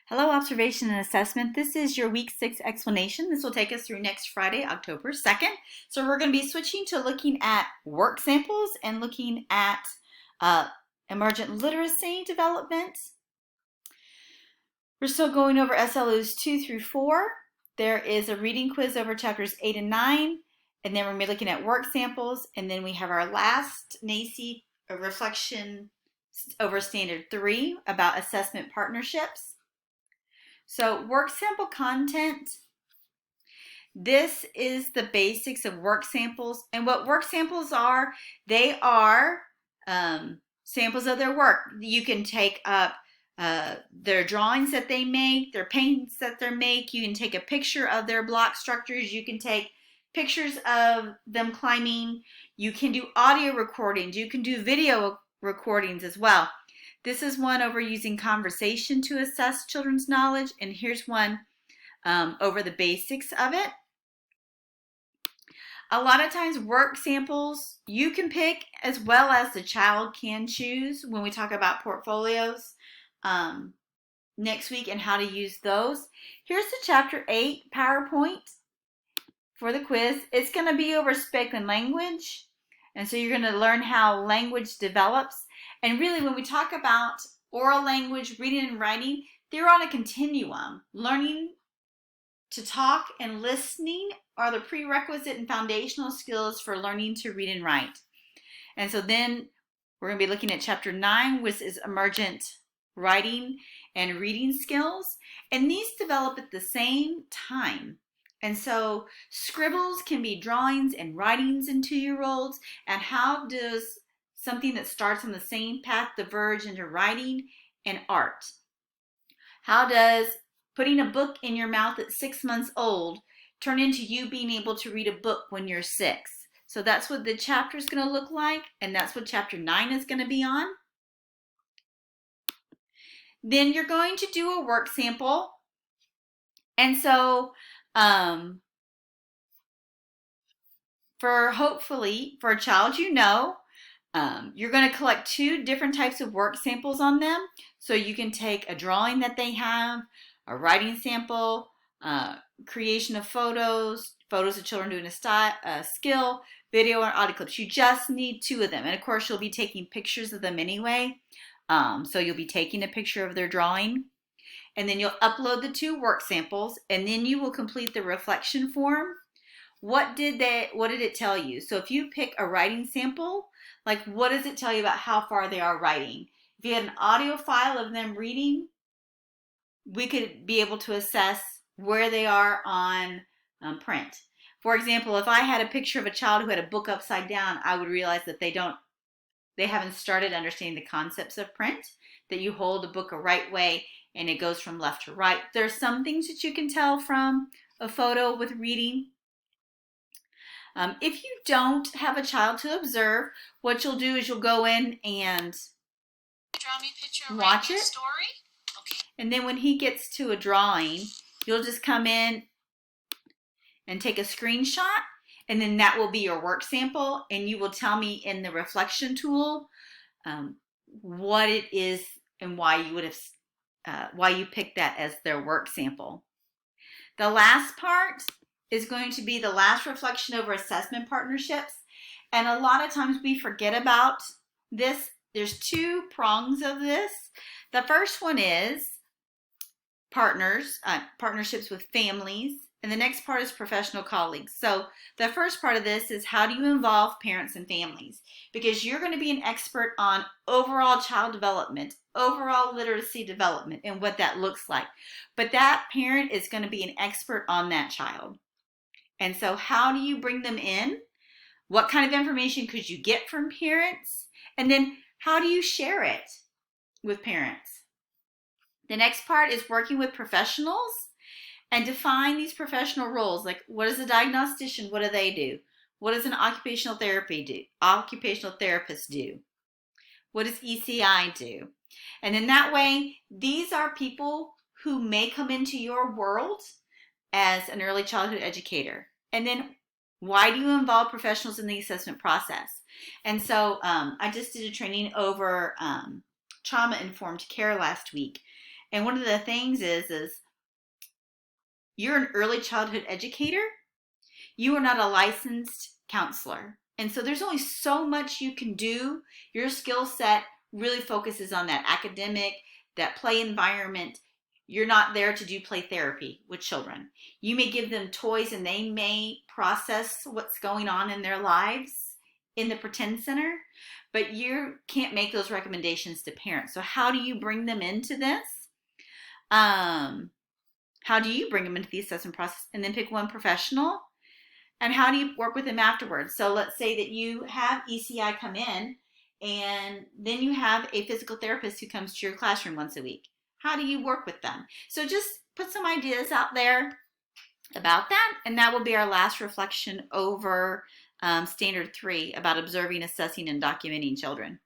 Hello, observation and assessment. This is your week 6 explanation. This will take us through next Friday, October 2nd. So we're going to be switching to looking at work samples and looking at emergent literacy development. We're still going over SLOs 2 through 4. There is a reading quiz over chapters 8 and 9. And then we're going to be looking at work samples. And then we have our last NACE reflection over standard 3 about assessment partnerships. So work sample content, this is the basics of work samples. And what work samples are, they are samples of their work. You can take up their drawings that they make, their paints that they make. You can take a picture of their block structures. You can take pictures of them climbing. You can do audio recordings. You can do video recordings as well. This is one over using conversation to assess children's knowledge, and here's one over the basics of it. A lot of times work samples you can pick as well as the child can choose when we talk about portfolios next week and how to use those. Here's the chapter 8 PowerPoint for the quiz. It's going to be over spoken language, and so you're going to learn how language develops. And really, when we talk about oral language, reading and writing, they're on a continuum. Learning to talk and listening are the prerequisite and foundational skills for learning to read and write. And so then we're going to be looking at chapter 9, which is emergent writing and reading skills. And these develop at the same time. And so scribbles can be drawings and writings in 2-year-olds. And how does something that starts on the same path diverge into writing and art? How does putting a book in your mouth at 6 months old turn into you being able to read a book when you're 6? So that's what the chapter is going to look like, and that's what chapter 9 is going to be on. Then you're going to do a work sample. And so hopefully for a child you're going to collect 2 different types of work samples on them. So you can take a drawing that they have, a writing sample, creation of photos of children doing a skill, video, or audio clips. You just need 2 of them. And of course, you'll be taking pictures of them anyway. So you'll be taking a picture of their drawing. And then you'll upload the 2 work samples, and then you will complete the reflection form. What did it tell you? So if you pick a writing sample, like what does it tell you about how far they are writing? If you had an audio file of them reading, we could be able to assess where they are on print. For example, if I had a picture of a child who had a book upside down, I would realize that they haven't started understanding the concepts of print, that you hold a book a right way and it goes from left to right. There are some things that you can tell from a photo with reading. If you don't have a child to observe, what you'll do is you'll go in and watch it. Okay. And then when he gets to a drawing, you'll just come in and take a screenshot, and then that will be your work sample, and you will tell me in the reflection tool what it is and why you picked that as their work sample. The last part is going to be the last reflection over assessment partnerships. And a lot of times we forget about this. There's 2 prongs of this. The first one is partnerships with families. And the next part is professional colleagues. So the first part of this is how do you involve parents and families? Because you're going to be an expert on overall child development, overall literacy development, and what that looks like. But that parent is going to be an expert on that child. And so how do you bring them in? What kind of information could you get from parents? And then how do you share it with parents? The next part is working with professionals and define these professional roles. Like, what is a diagnostician? What do they do? What does an occupational therapist do? What does ECI do? And in that way, these are people who may come into your world as an early childhood educator. And then why do you involve professionals in the assessment process? And so I just did a training over trauma-informed care last week. And one of the things is you're an early childhood educator. You are not a licensed counselor. And so there's only so much you can do. Your skill set really focuses on that academic, that play environment. You're not there to do play therapy with children. You may give them toys and they may process what's going on in their lives in the pretend center, but you can't make those recommendations to parents. So how do you bring them into this? How do you bring them into the assessment process and then pick one professional? And how do you work with them afterwards? So let's say that you have ECI come in and then you have a physical therapist who comes to your classroom once a week. How do you work with them? So just put some ideas out there about that. And that will be our last reflection over Standard 3 about observing, assessing, and documenting children.